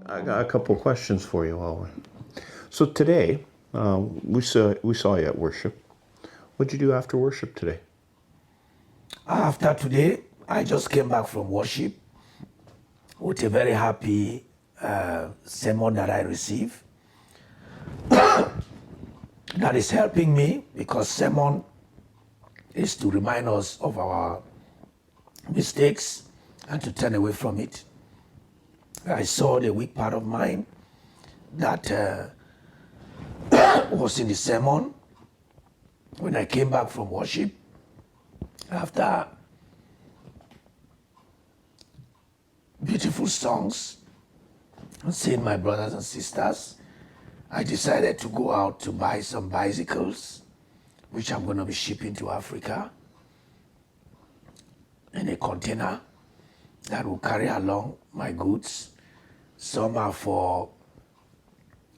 I got a couple of questions for you, Owen. So today, we saw you at worship. What'd you do after worship today? After today, I just came back from worship with a very happy sermon that I received that is helping me because sermon is to remind us of our mistakes and to turn away from it. I saw the weak part of mine that was in the sermon when I came back from worship after beautiful songs and seeing my brothers and sisters. I decided to go out to buy some bicycles, which I'm going to be shipping to Africa in a container that will carry along my goods. Some are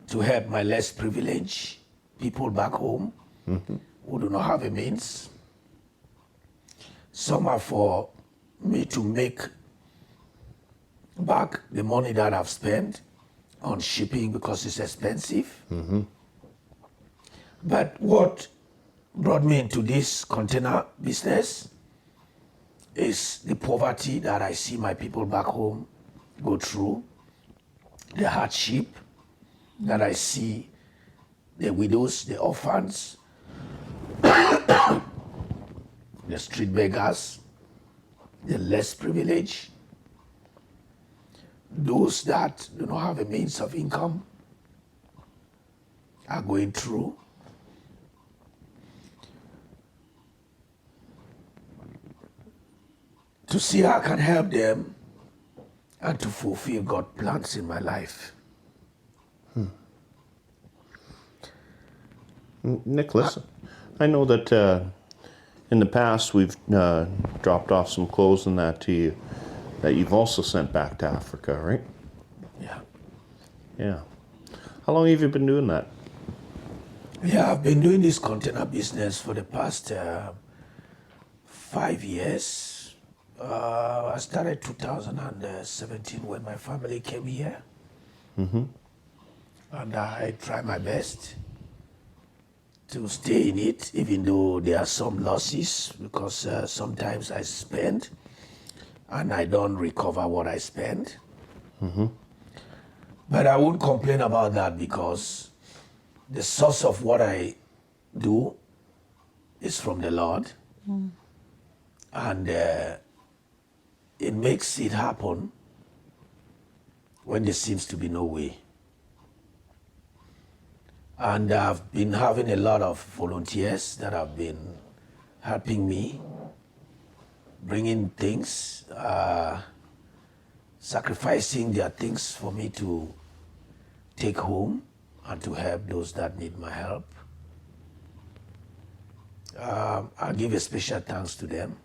to help my less privileged people back home who do not have a means. Some are for me to make back the money that I've spent on shipping because it's expensive. But what brought me into this container business is the poverty that I see my people back home go through, the hardship that I see the widows, the orphans, the street beggars, the less privileged, those that do not have a means of income are going through. To see how I can help them and to fulfill God's plans in my life. Nicholas, I know that in the past we've dropped off some clothes and that to you that you've also sent back to Africa, right? Yeah. Yeah. How long have you been doing that? Yeah, I've been doing this container business for the past 5 years. I started 2017 when my family came here. And I try my best to stay in it, even though there are some losses, because sometimes I spend and I don't recover what I spend. But I won't complain about that because the source of what I do is from the Lord. And it makes it happen when there seems to be no way. And I've been having a lot of volunteers that have been helping me, bringing things, sacrificing their things for me to take home and to help those that need my help. I'll give a special thanks to them.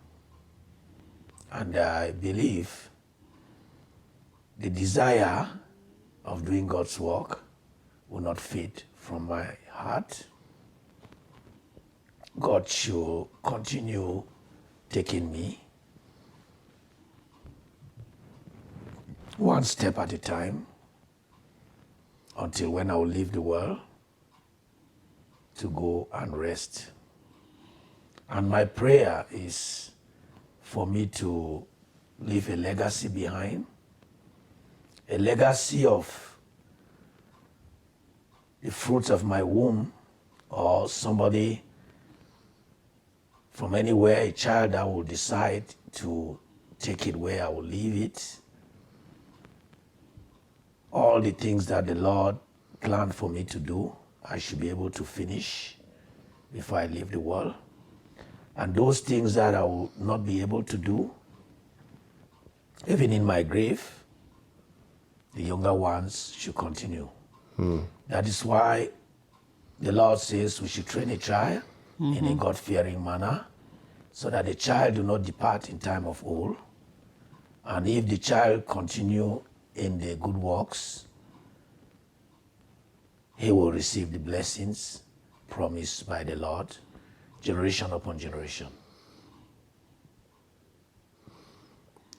And I believe the desire of doing God's work will not fade from my heart. God should continue taking me one step at a time until when I will leave the world to go and rest. And my prayer is for me to leave a legacy behind, a legacy of the fruits of my womb, or somebody from anywhere, a child that will decide to take it where I will leave it. All the things that the Lord planned for me to do, I should be able to finish before I leave the world. And those things that I will not be able to do, even in my grave, the younger ones should continue. That is why the Lord says we should train a child in a God-fearing manner, so that the child do not depart in time of old. And if the child continue in the good works, he will receive the blessings promised by the Lord, generation upon generation.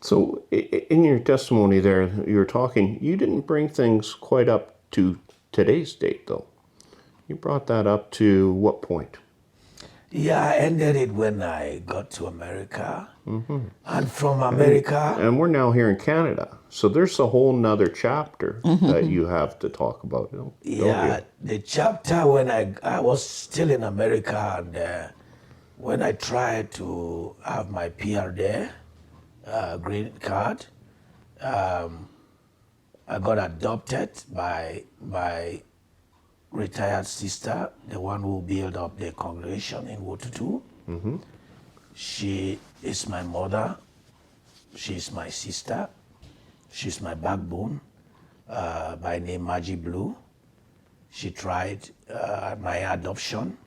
So, in your testimony there, you were talking, you didn't bring things quite up to today's date, though. You brought that up to what point? Yeah, I ended it when I got to America. And from America, And we're now here in Canada. So, there's a whole nother chapter that you have to talk about, don't yeah, the chapter when I was still in America, and when I tried to have my PR there, green card, I got adopted by my retired sister, the one who built up the congregation in Wotutu. She is my mother. She is my sister. She's my backbone. By name Maggie Blue. She tried my adoption,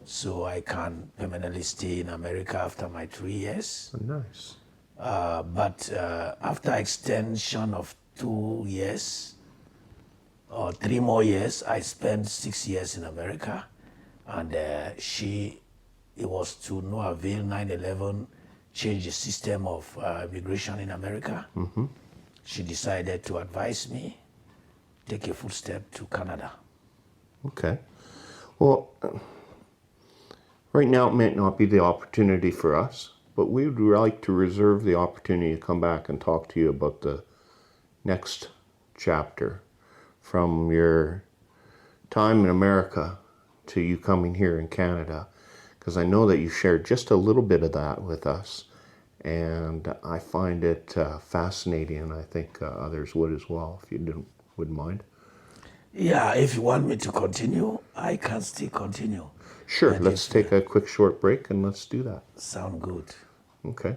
so I can permanently stay in America after my 3 years. Nice. But after extension of 2 years, or 3 more years, I spent 6 years in America, and it was to no avail. 9/11 changed the system of immigration in America. She decided to advise me, take a footstep to Canada. Okay. Well, right now it may not be the opportunity for us, but we would like to reserve the opportunity to come back and talk to you about the next chapter from your time in America to you coming here in Canada, because I know that you shared just a little bit of that with us, and I find it fascinating, and I think others would as well, if you wouldn't mind. Yeah, if you want me to continue, I can still continue. Sure, And let's take a quick short break and let's do that. Sound good. Okay.